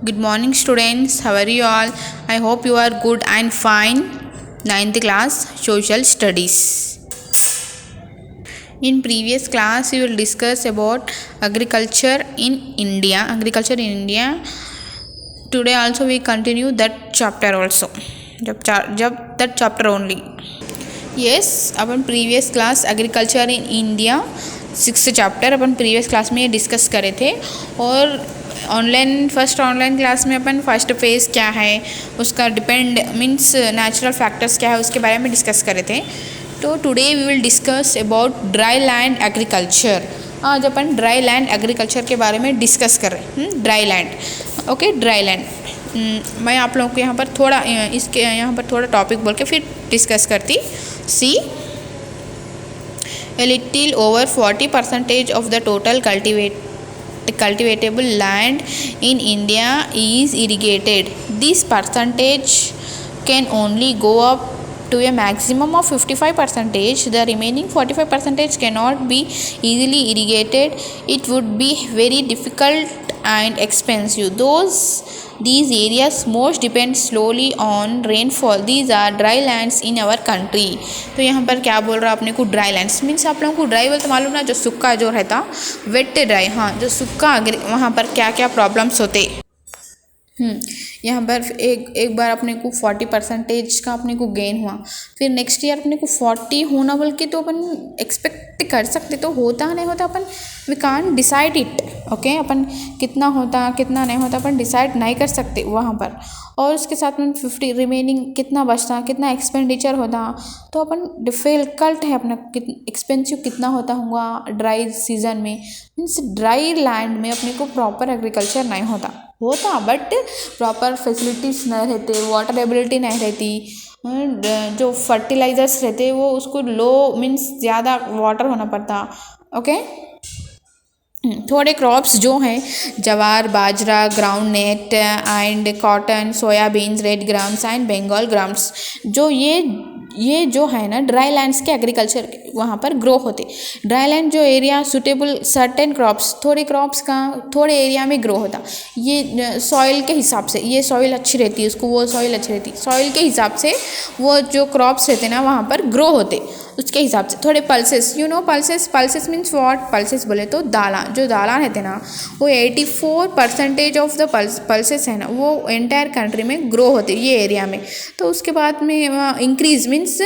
Good morning, students. How are you all? I hope you are good and fine. Ninth class Social Studies. In previous class, we will discuss about agriculture in India. Today also we continue that chapter also. That chapter only. Yes, upon previous class agriculture in India 6th chapter upon previous class में discuss करे थे और first online class में अपन first phase क्या है उसका depend means natural factors क्या है उसके बारे में डिस्कस करे थे। तो today we will discuss about dry land agriculture. आज अपन ड्राई लैंड एग्रीकल्चर के बारे में डिस्कस कर रहे हैं। Dry land okay dry land मैं आप लोगों को यहाँ पर थोड़ा टॉपिक बोल के फिर डिस्कस करती। सी a little over 40% of the total cultivatable land in India is irrigated. This percentage can only go up to a maximum of 55%. The remaining 45% cannot be easily irrigated. It would be very difficult and expensive. These areas most depend slowly on rainfall. These are dry lands in our country. तो यहाँ पर क्या बोल रहा है अपने को dry lands means आप लोगों को ड्राई बोल तो मालूम ना जो सूखा जो रहता वेट ड्राई। हाँ जो सूखा वहाँ पर क्या क्या प्रॉब्लम्स होते। यहाँ पर एक बार अपने को 40% का अपने को गेन हुआ फिर नेक्स्ट ईयर अपने को 40 होना बोल के तो अपन एक्सपेक्ट कर सकते तो होता नहीं होता अपन we can't decide it okay अपन कितना होता कितना नहीं होता अपन डिसाइड नहीं कर सकते वहाँ पर। और उसके साथ में 50 रिमेनिंग कितना बचता कितना एक्सपेंडिचर होता तो अपन डिफ़िकल्ट है अपना एक्सपेंसिव कितना होता होगा ड्राई सीजन में मीन्स ड्राई लैंड में अपने को प्रॉपर एग्रीकल्चर नहीं होता बट प्रॉपर फैसिलिटीज़ नहीं रहते वाटर एबिलिटी नहीं रहती जो फर्टिलाइजर्स रहते वो उसको लो मीन्स ज़्यादा वाटर होना पड़ता ओके। थोड़े क्रॉप्स जो हैं jowar bajra groundnut and cotton soybeans red grams and Bengal grams जो ये जो है ना ड्राई लैंड्स के एग्रीकल्चर वहाँ पर ग्रो होते। ड्राई लैंड जो एरिया सुटेबल सर्टेन क्रॉप्स थोड़े क्रॉप्स का थोड़े एरिया में ग्रो होता। ये सॉइल के हिसाब से ये सॉइल अच्छी रहती है उसको वो सॉइल अच्छी रहती सॉइल के हिसाब से वो जो क्रॉप्स रहते ना वहाँ पर ग्रो होते उसके हिसाब से। थोड़े pulses pulses means what pulses बोले तो दाला जो दाला रहते ना वो 84% ऑफ द पल्सेस है ना वो एंटायर कंट्री में ग्रो होते ये एरिया में। तो उसके बाद में increase means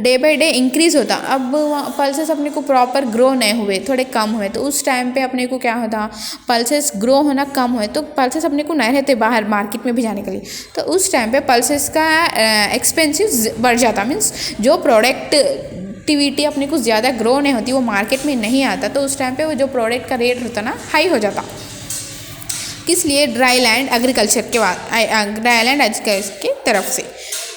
day by day increase होता। अब पल्सेस अपने को प्रॉपर ग्रो नहीं हुए थोड़े कम हुए तो उस टाइम पे अपने को क्या होता पल्सेस ग्रो होना कम हुए तो पल्सेस अपने को नहीं रहते बाहर मार्केट में भी जाने के लिए तो उस टाइम पे पल्सेस का एक्सपेंसिव बढ़ जाता मीन्स जो प्रोडक्ट एक्टिविटी अपने को ज़्यादा ग्रो नहीं होती वो मार्केट में नहीं आता तो उस टाइम पे वो जो प्रोडक्ट का रेट होता ना हाई हो जाता। किस लिए ड्राई लैंड एग्रीकल्चर के तरफ से।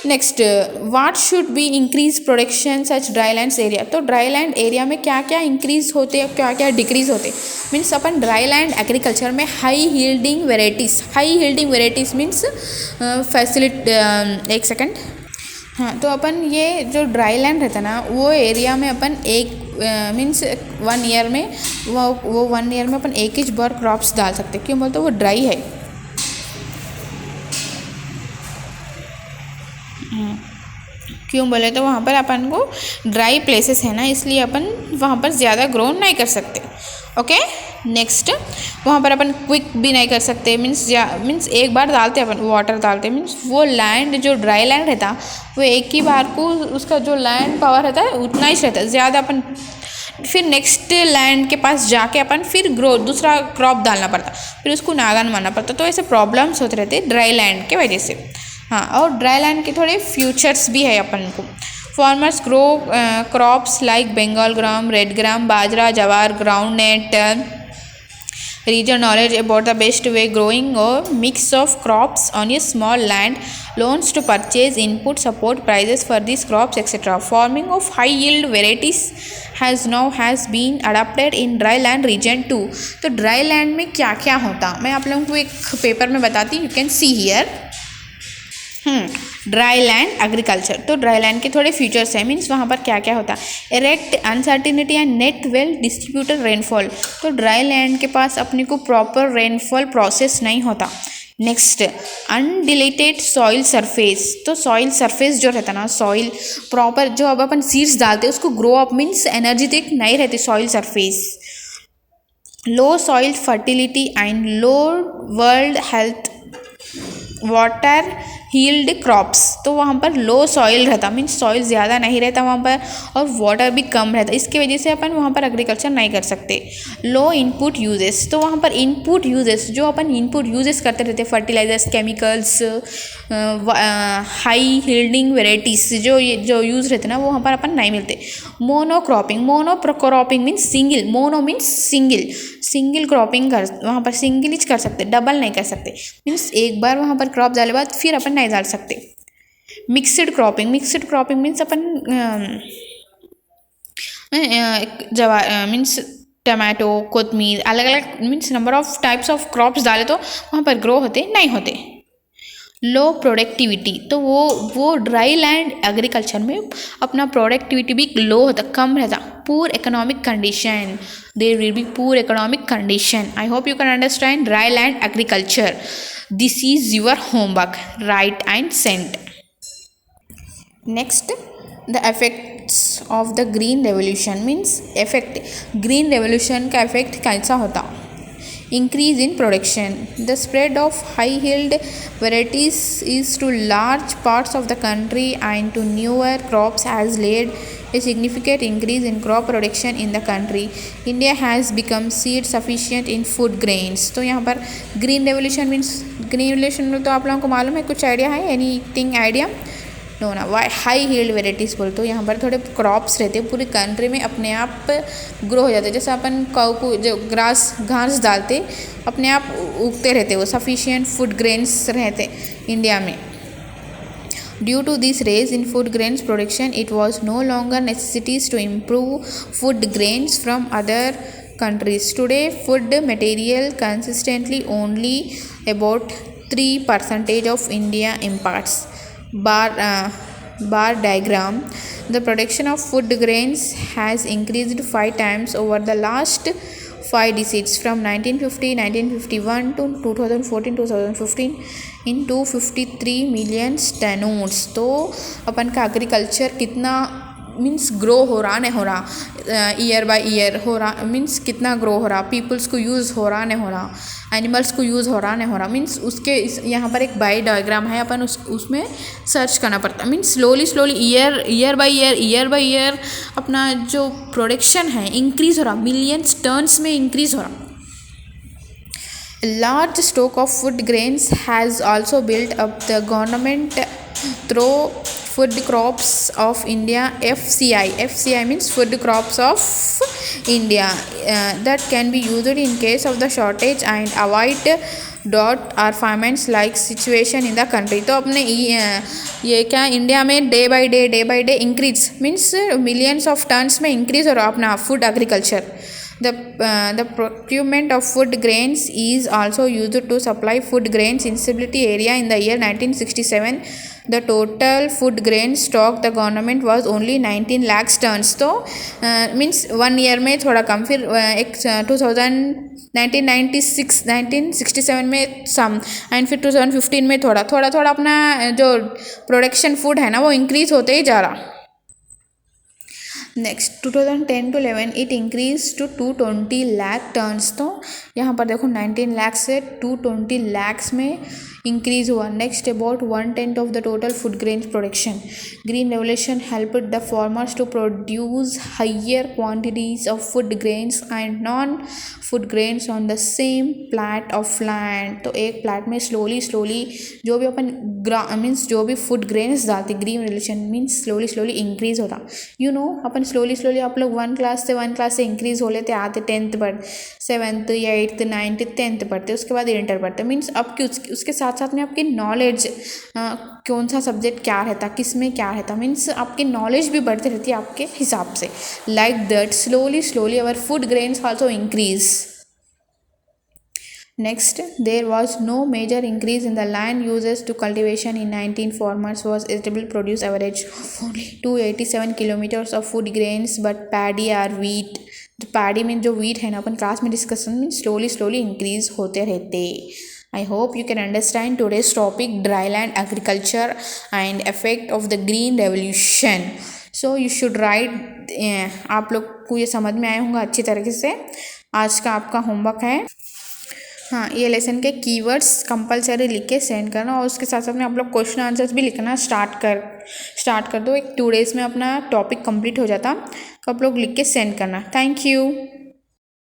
Next what should be increase production such dry lands area. तो ड्राई लैंड एरिया में क्या क्या इंक्रीज होते क्या क्या डिक्रीज होते मीन्स अपन ड्राई लैंड एग्रीकल्चर में हाई हील्डिंग वेराइटीज़ मीन्स फैसिलिटी एक सेकेंड हाँ तो अपन ये जो ड्राई लैंड रहता ना वो एरिया में अपन एक मीन्स 1 ईयर में वो 1 ईयर में अपन एक ही बार क्रॉप्स डाल सकते क्यों बोलते वो ड्राई है। क्यों बोले तो वहाँ पर अपन को ड्राई प्लेसेस है ना इसलिए अपन वहाँ पर ज़्यादा ग्रो नहीं कर सकते ओके। नेक्स्ट वहाँ पर अपन क्विक भी नहीं कर सकते मीन्स एक बार डालते अपन वाटर डालते मीन्स वो लैंड जो ड्राई लैंड रहता वो एक ही बार को उसका जो लैंड पावर रहता है उतना ही रहता है ज़्यादा अपन फिर नेक्स्ट लैंड के पास जाके अपन फिर दूसरा क्रॉप डालना पड़ता फिर उसको नागान मारना पड़ता तो ऐसे प्रॉब्लम्स होते रहते ड्राई लैंड के वजह से। हाँ और ड्राई लैंड के थोड़े फ्यूचर्स भी है अपन को। Farmers grow crops like Bengal gram red gram bajra jowar groundnut region knowledge about the best way growing a mix of crops on a small land loans to purchase input support prices for these crops etc. Farming of high yield varieties has been adopted in dry land region too. तो dry land में क्या क्या होता मैं आप लोगों को एक पेपर में बताती you can see here. Dry land agriculture तो ड्राई लैंड के थोड़े फीचर्स हैं मीन्स वहाँ पर क्या क्या होता है erect uncertainty and net well distributed rainfall. तो ड्राई लैंड के पास अपने को प्रॉपर रेनफॉल प्रोसेस नहीं होता नेक्स्ट, अनडिलेटेड सॉइल सरफेस। तो सॉइल सरफेस जो रहता ना, सॉइल प्रॉपर जो अब अपन सीड्स डालते हैं उसको ग्रो अप मीन्स एनर्जेटिक नहीं रहती soil surface. Low soil fertility and low world health water yield crops. तो वहाँ पर लो सॉइल रहता मीन्स सॉइल ज़्यादा नहीं रहता वहाँ पर और वाटर भी कम रहता, इसकी वजह से अपन वहाँ पर एग्रीकल्चर नहीं कर सकते। लो इनपुट यूजेस। तो वहाँ पर इनपुट यूजेस जो अपन इनपुट यूजेस करते रहते फर्टिलाइजर्स, केमिकल्स, हाई हील्डिंग वेराइटीज जो यूज़ रहते ना वो वहाँ पर अपन नहीं मिलते। Mono cropping means single, mono means single cropping कर वहाँ पर सिंगल ही कर सकते, डबल नहीं कर सकते मीन्स एक बार वहाँ पर क्रॉप डाले बाद फिर अपन नहीं डाल सकते। मिक्सड क्रॉपिंग मीन्स अपन जवा मीन्स टमाटो, कोतमीर, अलग अलग means number of types of crops डाले तो वहाँ पर ग्रो होते नहीं होते। लो प्रोडक्टिविटी। तो वो ड्राई लैंड एग्रीकल्चर में अपना प्रोडक्टिविटी भी लो होता, कम रहता। Poor economic condition, there will be poor economic condition. I hope you can understand dry land agriculture. This is your homework, write and send. Next, the effects of the green revolution means effect, green revolution का effect कैसा होता। Increase in production. The spread of high-yield varieties is to large parts of the country and to newer crops has led a significant increase in crop production in the country. India has become seed sufficient in food grains. तो यहाँ पर green revolution means green revolution में तो आप लोगों को मालूम है, कुछ आइडिया है, एनीथिंग आइडिया? नो ना, वाई हाई हील्ड वेराइटीज़ बोलते हो। यहाँ पर थोड़े क्रॉप्स रहते हैं पूरी कंट्री में अपने आप ग्रो हो जाते, जैसे अपन काऊ को जो घास डालते अपने आप उगते रहते, वो सफिशिएंट फूड ग्रेन्स रहते इंडिया में। Due to this rise in food grains production, it was no longer necessities to improve food grains from other countries. Today, food material consistently only about 3% of India imports. Bar diagram. The production of food grains has increased 5 times over the last 5 decades from 1951 to 2014-2015 in 253 million tons. तो अपन का agriculture कितना means grow हो रहा नहीं हो रहा, year by year हो रहा मीन्स कितना ग्रो हो रहा, पीपल्स को यूज़ हो रहा नहीं हो रहा, एनिमल्स को यूज़ हो रहा नहीं हो रहा मीन्स उसके यहाँ पर एक बाई डायग्राम है, अपन उसमें सर्च करना पड़ता means slowly year by year अपना जो प्रोडक्शन है इंक्रीज़ हो रहा, मिलियंस टन्स में इंक्रीज़ हो रहा। Large stock of food grains has also built up the government through Food Crops of India FCI means Food Crops of India that can be used in case of the shortage and avoid drought or famines like situation in the country. तो अपने ये क्या India में day by day increase means millions of tons में increase हो रहा अपना food agriculture. The procurement of food grains is also used to supply food grains instability area. In the year 1967, the total food grain stock the government was only 19 lakhs tons. तो means 1 year में थोड़ा कम, फिर एक 1967 में सम and फिर 2015 में थोड़ा अपना जो प्रोडक्शन फूड है ना वो इंक्रीज होते ही जा रहा। Next 2010 to 11 it increase to 220 lakh tons. तो यहाँ पर देखो 19 लाख से 220 लाख्स में इंक्रीज हुआ। Next, about 1/10 of the total food grains production. Green revolution helped the farmers to produce higher quantities of food grains and non food grains on the same plot of land. तो एक plate में slowly जो भी अपन means जो भी food grains डालते, green revolution means slowly increase होता। अपन slowly आप लोग 1 क्लास से इंक्रीज हो लेते आते, 10th पढ़ 7th 8th 9th 10th पढ़ते, उसके बाद इंटर पढ़ते मीन्स अब उसके साथ में आपकी नॉलेज कौन सा सब्जेक्ट क्या रहता, किस में क्या रहता मीन्स आपकी नॉलेज भी बढ़ती रहती है आपके हिसाब से। Like that slowly our food grains also increase. Next, there was no major increase in the land uses to cultivation in 19 farmers was able to produce average of only 287 kilometers of food grains but paddy or wheat. तो paddy में जो wheat है ना अपन class में discussion में slowly increase होते रहते। I hope you can understand today's topic, dry land agriculture and effect of the green revolution. So you should write. आप लोग को ये समझ में आया होगा अच्छी तरीके से. आज का आपका होमवर्क है. हाँ, ये लेसन के कीवर्ड्स कंपलसरी लिख के सेंड करना और उसके साथ साथ में आप लोग क्वेश्चन आंसर्स भी लिखना स्टार्ट कर दो. एक 2 days में अपना टॉपिक कंप्लीट हो जाता. तो आप लोग लिख के सेंड करना. Thank you.